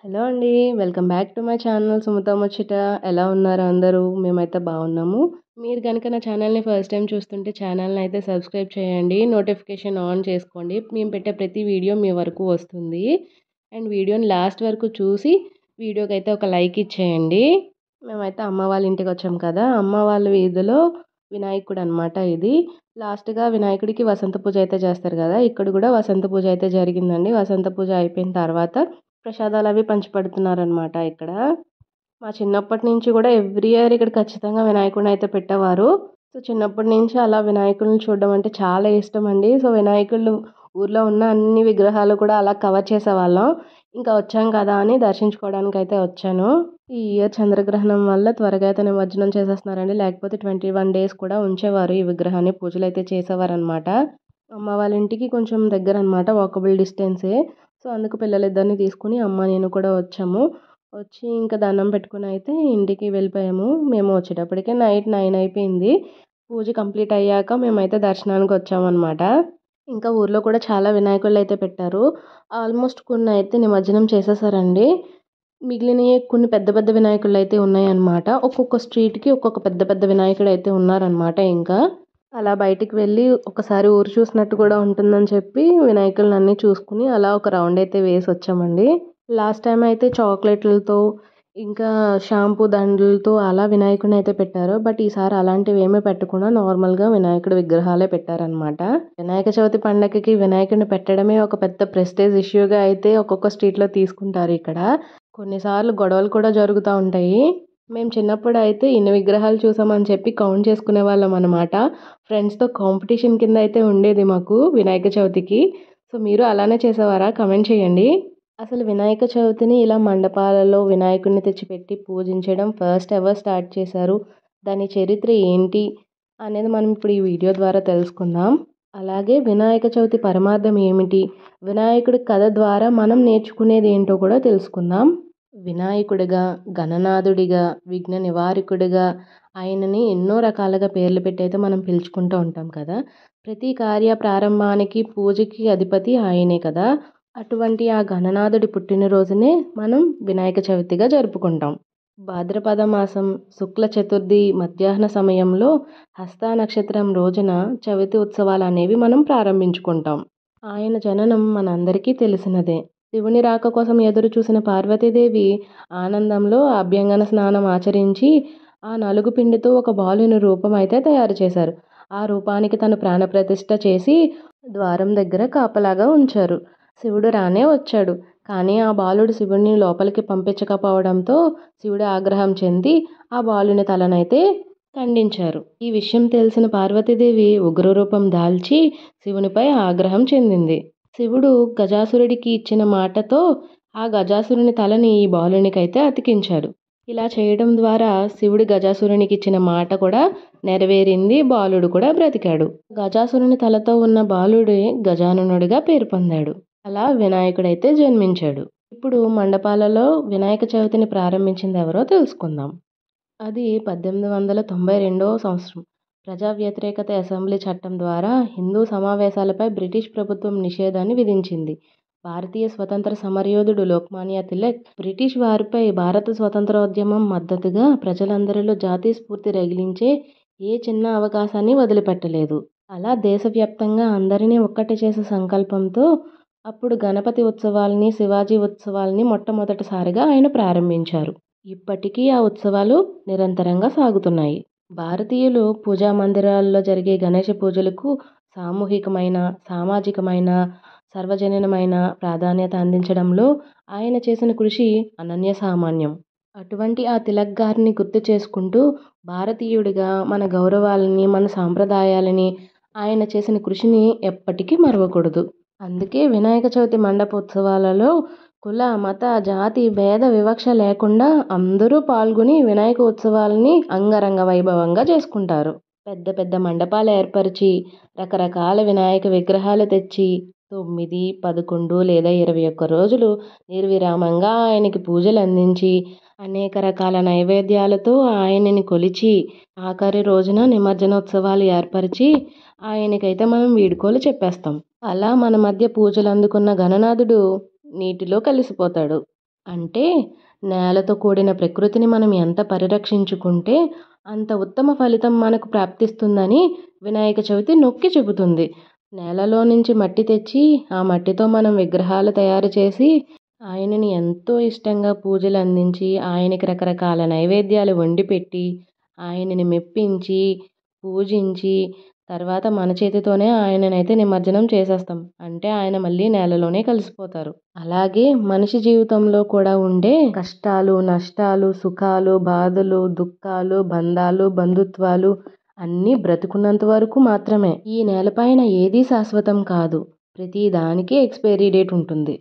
Hello అండి. Welcome back to my channel Sumatha Muchata. ఎలా ఉన్నారు అందరూ? మేమైతే బాగున్నాము. మీరు గనుక నా ఛానల్‌ని ఫస్ట్ టైమ్ చూస్తుంటే ఛానల్‌ని అయితే సబ్స్క్రైబ్ చేయండి. నోటిఫికేషన్ ఆన్ చేసుకోండి. మేము పెట్టే ప్రతి వీడియో మీ వరకు వస్తుంది. అండ్ వీడియోని లాస్ట్ వరకు చూసి వీడియోకైతే ఒక లైక్ ఇచ్చేయండి. మేమైతే అమ్మ వాళ్ళ ఇంటికొచ్చాం కదా! అమ్మ వాళ్ళ వీధిలో వినాయకుడనమాట ఇది. లాస్ట్‌గా వినాయకుడికి వసంత పూజ అయితే చేస్తారు కదా! ఇక్కడ కూడా వసంత పూజ అయితే జరిగిందండి. వసంత పూజ అయిపోయిన తర్వాత ప్రసాదాలవి పంచిపెడుతున్నారనమాట ఇక్కడ. మా చిన్నప్పటి నుంచి కూడా ఎవ్రీ ఇయర్ ఇక్కడ ఖచ్చితంగా వినాయకుడినైతే పెట్టేవారు. సో, చిన్నప్పటి నుంచి అలా వినాయకుడిని చూడడం అంటే చాలా ఇష్టమండి. సో, వినాయకుళ్ళు ఊర్లో ఉన్న అన్ని విగ్రహాలు కూడా అలా కవర్ చేసేవాళ్ళం. ఇంకా వచ్చాం కదా అని దర్శించుకోవడానికైతే వచ్చాను. ఈ ఇయర్ చంద్రగ్రహణం వల్ల త్వరగా అయితే నిమజ్జనం చేసేస్తున్నారండి. లేకపోతే 21 డేస్ కూడా ఉంచేవారు ఈ విగ్రహాన్ని. పూజలైతే చేసేవారనమాట. అమ్మ వాళ్ళ ఇంటికి కొంచెం దగ్గరనమాట. వాకబుల్ డిస్టెన్సే. సో, అందుకు పిల్లలిద్దరిని తీసుకొని అమ్మ, నేను కూడా వచ్చాము. వచ్చి ఇంకా దండం పెట్టుకొని అయితే ఇంటికి వెళ్ళిపోయాము. మేము వచ్చేటప్పటికే నైట్ 9 అయిపోయింది. పూజ కంప్లీట్ అయ్యాక మేమైతే దర్శనానికి వచ్చామనమాట. ఇంకా ఊర్లో కూడా చాలా వినాయకుళ్ళైతే పెట్టారు. ఆల్మోస్ట్ కొన్నయితే నిమజ్జనం చేసేసారండి. మిగిలినయి కొన్ని పెద్ద పెద్ద వినాయకుళ్ళైతే ఉన్నాయన్నమాట. ఒక్కొక్క స్ట్రీట్‌కి ఒక్కొక్క పెద్ద పెద్ద వినాయకుడైతే ఉన్నారనమాట ఇంకా. అలా బయటికి వెళ్ళి ఒకసారి ఊరు చూసినట్టు కూడా ఉంటుందని చెప్పి వినాయకులనన్నీ చూసుకొని అలా ఒక రౌండ్ అయితే వేసొచ్చామండి. లాస్ట్ టైమ్ అయితే చాక్లెట్లతో ఇంకా షాంపూ దండలతో అలా వినాయకుడిని అయితే పెట్టారు. బట్ ఈసారి అలాంటివేమీ పెట్టకుండా నార్మల్‌గా వినాయకుడి విగ్రహాలే పెట్టారనమాట. వినాయక చవితి పండగకి వినాయకుడిని పెట్టడమే ఒక పెద్ద ప్రెస్టీజ్ ఇష్యూగా అయితే ఒక్కొక్క స్ట్రీట్‌లో తీసుకుంటారు ఇక్కడ. కొన్నిసార్లు గొడవలు కూడా జరుగుతా ఉంటాయి. మేము చిన్నప్పుడైతే ఇన్ని విగ్రహాలు చూసామని చెప్పి కౌంట్ చేసుకునేవాళ్ళం అనమాట. ఫ్రెండ్స్‌తో కాంపిటీషన్ కింద అయితే ఉండేది మాకు వినాయక చవితికి. సో, మీరు అలానే చేసేవారా? కామెంట్ చేయండి. అసలు వినాయక చవితిని ఇలా మండపాలలో వినాయకుడిని తెచ్చిపెట్టి పూజించడం ఫస్ట్ ఎవర్ స్టార్ట్ చేశారు. దాని చరిత్ర ఏంటి అనేది మనం ఇప్పుడు ఈ వీడియో ద్వారా తెలుసుకుందాం. అలాగే వినాయక చవితి పరమార్థం ఏమిటి? వినాయకుడి కథ ద్వారా మనం నేర్చుకునేది ఏంటో కూడా తెలుసుకుందాం. వినాయకుడిగా, గణనాథుడిగా, విఘ్న నివారకుడిగా ఆయనని ఎన్నో రకాలుగా పేర్లు పెట్టయితే మనం పిలుచుకుంటూ ఉంటాం కదా! ప్రతి కార్య ప్రారంభానికి, పూజకి అధిపతి ఆయనే కదా! అటువంటి ఆ గణనాథుడి పుట్టినరోజునే మనం వినాయక చవితిగా జరుపుకుంటాం. భాద్రపద మాసం శుక్ల చతుర్థి మధ్యాహ్న సమయంలో హస్త నక్షత్రం రోజున చవితి ఉత్సవాలనేవి మనం ప్రారంభించుకుంటాం. ఆయన జననం మనందరికీ తెలిసినదే. శివుని రాక కోసం ఎదురు చూసిన పార్వతీదేవి ఆనందంలో అభ్యంగన స్నానం ఆచరించి ఆ నలుగు పిండితో ఒక బాలుని రూపం అయితే తయారు చేశారు. ఆ రూపానికి తను ప్రాణప్రతిష్ఠ చేసి ద్వారం దగ్గర కాపలాగా ఉంచారు. శివుడు రానే వచ్చాడు. కానీ ఆ బాలుడు శివుడిని లోపలికి పంపించకపోవడంతో శివుడు ఆగ్రహం చెంది ఆ బాలుని తలనైతే ఖండించారు. ఈ విషయం తెలిసిన పార్వతీదేవి ఉగ్రరూపం దాల్చి శివునిపై ఆగ్రహం చెందింది. శివుడు గజాసురుడికి ఇచ్చిన మాటతో ఆ గజాసురుని తలని ఈ బాలునికైతే అతికించాడు. ఇలా చేయడం ద్వారా శివుడు గజాసురునికి ఇచ్చిన మాట కూడా నెరవేరింది. బాలుడు కూడా బ్రతికాడు. గజాసురుని తలతో ఉన్న బాలుడే గజాననుడిగా పేరు పొందాడు. అలా వినాయకుడైతే జన్మించాడు. ఇప్పుడు మండపాలలో వినాయక చవితిని ప్రారంభించింది ఎవరో తెలుసుకుందాం. అది 1892వ సంవత్సరం. ప్రజా వ్యతిరేకత అసెంబ్లీ చట్టం ద్వారా హిందూ సమావేశాలపై బ్రిటిష్ ప్రభుత్వం నిషేధాన్ని విధించింది. భారతీయ స్వతంత్ర సమరయోధుడు లోక్మాన్య తిలక్ బ్రిటిష్ వారిపై భారత స్వతంత్రోద్యమం మద్దతుగా ప్రజలందరిలో జాతీయ స్ఫూర్తి రగిలించే ఏ చిన్న అవకాశాన్ని వదిలిపెట్టలేదు. అలా దేశవ్యాప్తంగా అందరినీ ఒక్కటి చేసే సంకల్పంతో అప్పుడు గణపతి ఉత్సవాల్ని, శివాజీ ఉత్సవాల్ని మొట్టమొదటిసారిగా ఆయన ప్రారంభించారు. ఇప్పటికీ ఆ ఉత్సవాలు నిరంతరంగా సాగుతున్నాయి. భారతీయులు పూజా మందిరాల్లో జరిగే గణేష పూజలకు సామూహికమైన, సామాజికమైన, సర్వజనీనమైన ప్రాధాన్యత అందించడంలో ఆయన చేసిన కృషి అనన్యసామాన్యం. అటువంటి ఆ తిలక్ గారిని గుర్తు చేసుకుంటూ భారతీయుడిగా మన గౌరవాలని, మన సాంప్రదాయాలని, ఆయన చేసిన కృషిని ఎప్పటికీ మరవకూడదు. అందుకే వినాయక చవితి మండపోత్సవాలలో కుల, మత, జాతి భేద వివక్ష లేకుండా అందరూ పాల్గొని వినాయక ఉత్సవాలని అంగరంగ వైభవంగా చేసుకుంటారు. పెద్ద పెద్ద మండపాలు ఏర్పరిచి రకరకాల వినాయక విగ్రహాలు తెచ్చి 9, 11 లేదా 21 రోజులు నిర్విరామంగా ఆయనకి పూజలు అందించి అనేక రకాల నైవేద్యాలతో ఆయనని కొలిచి ఆఖరి రోజున నిమజ్జనోత్సవాలు ఏర్పరిచి ఆయనకైతే మనం వీడ్కోలు చెప్పేస్తాం. అలా మన మధ్య పూజలు అందుకున్న గణనాథుడు నీటిలో కలిసిపోతాడు. అంటే నేలతో కూడిన ప్రకృతిని మనం ఎంత పరిరక్షించుకుంటే అంత ఉత్తమ ఫలితం మనకు ప్రాప్తిస్తుందని వినాయక చవితి నొక్కి చెబుతుంది. నేలలో నుంచి మట్టి తెచ్చి ఆ మట్టితో మనం విగ్రహాలు తయారు చేసి ఆయనని ఎంతో ఇష్టంగా పూజలు అందించి ఆయనకి రకరకాల నైవేద్యాలు వండి పెట్టి ఆయనని మెప్పించి పూజించి తర్వాత మన చేతితోనే ఆయననైతే నిమజ్జనం చేసేస్తాం. అంటే ఆయన మళ్ళీ నేలలోనే కలిసిపోతారు. అలాగే మనిషి జీవితంలో కూడా ఉండే కష్టాలు, నష్టాలు, సుఖాలు, బాధలు, దుఃఖాలు, బంధాలు, బంధుత్వాలు అన్నీ బ్రతుకున్నంత వరకు మాత్రమే. ఈ నేలపైన ఏదీ శాశ్వతం కాదు. ప్రతి దానికి ఎక్స్‌పైరీ డేట్ ఉంటుంది.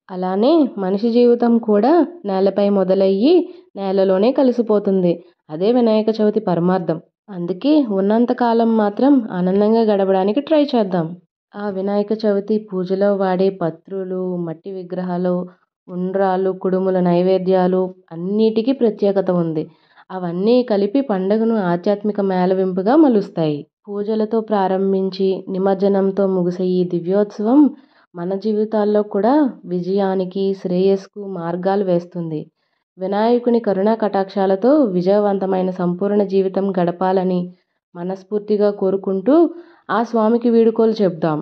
అలానే మనిషి జీవితం కూడా నేలపై మొదలయ్యి నేలలోనే కలిసిపోతుంది. అదే వినాయక చవితి పరమార్థం. అందుకే ఉన్నంత కాలం మాత్రం ఆనందంగా గడపడానికి ట్రై చేద్దాం. ఆ వినాయక చవితి పూజలో వాడే పత్రులు, మట్టి విగ్రహాలు, ఉండ్రాళ్ళు, కుడుముల నైవేద్యాలు అన్నిటికీ ప్రత్యేకత ఉంది. అవన్నీ కలిపి పండుగను ఆధ్యాత్మిక మేళవింపుగా మలుస్తాయి. పూజలతో ప్రారంభించి నిమజ్జనంతో ముగిసే ఈ దివ్యోత్సవం మన జీవితాల్లో కూడా విజయానికి, శ్రేయస్సుకు మార్గాలు వేస్తుంది. వినాయకుని కరుణా కటాక్షాలతో విజయవంతమైన సంపూర్ణ జీవితం గడపాలని మనస్ఫూర్తిగా కోరుకుంటూ ఆ స్వామికి వీడుకోలు చెప్దాం.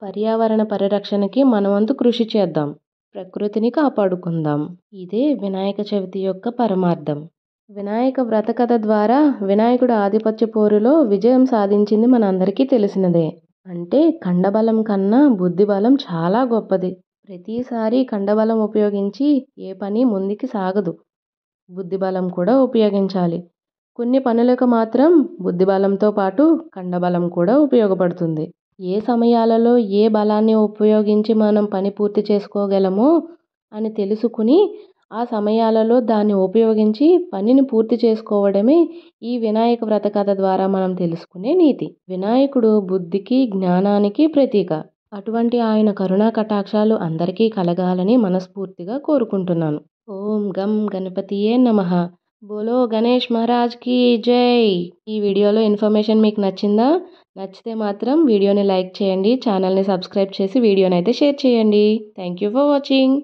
పర్యావరణ పరిరక్షణకి మన వంతు కృషి చేద్దాం. ప్రకృతిని కాపాడుకుందాం. ఇదే వినాయక చవితి యొక్క పరమార్థం. వినాయక వ్రత కథ ద్వారా వినాయకుడు ఆధిపత్య పోరులో విజయం సాధించింది మనందరికీ తెలిసినదే. అంటే ఖండబలం కన్నా బుద్ధిబలం చాలా గొప్పది. ప్రతిసారి ఖండబలం ఉపయోగించి ఏ పని ముందుకి సాగదు. బుద్ధిబలం కూడా ఉపయోగించాలి. కొన్ని పనులకు మాత్రం బుద్ధిబలంతో పాటు ఖండబలం కూడా ఉపయోగపడుతుంది. ఏ సమయాలలో ఏ బలాన్ని ఉపయోగించి మనం పని పూర్తి చేసుకోగలమో అని తెలుసుకుని ఆ సమయాలలో దాన్ని ఉపయోగించి పనిని పూర్తి చేసుకోవడమే ఈ వినాయక వ్రత కథ ద్వారా మనం తెలుసుకునే నీతి. వినాయకుడు బుద్ధికి, జ్ఞానానికి ప్రతీక. అటువంటి ఆయన కరుణా కటాక్షాలు అందరికీ కలగాలని మనస్ఫూర్తిగా కోరుకుంటున్నాను. ఓం గం గణపతియే నమః. బోలో గణేష్ మహారాజ్కి జై. ఈ వీడియోలో ఇన్ఫర్మేషన్ మీకు నచ్చిందా? నచ్చితే మాత్రం వీడియోని లైక్ చేయండి, ఛానల్ని సబ్స్క్రైబ్ చేసి వీడియోని అయితే షేర్ చేయండి. Thank you for watching.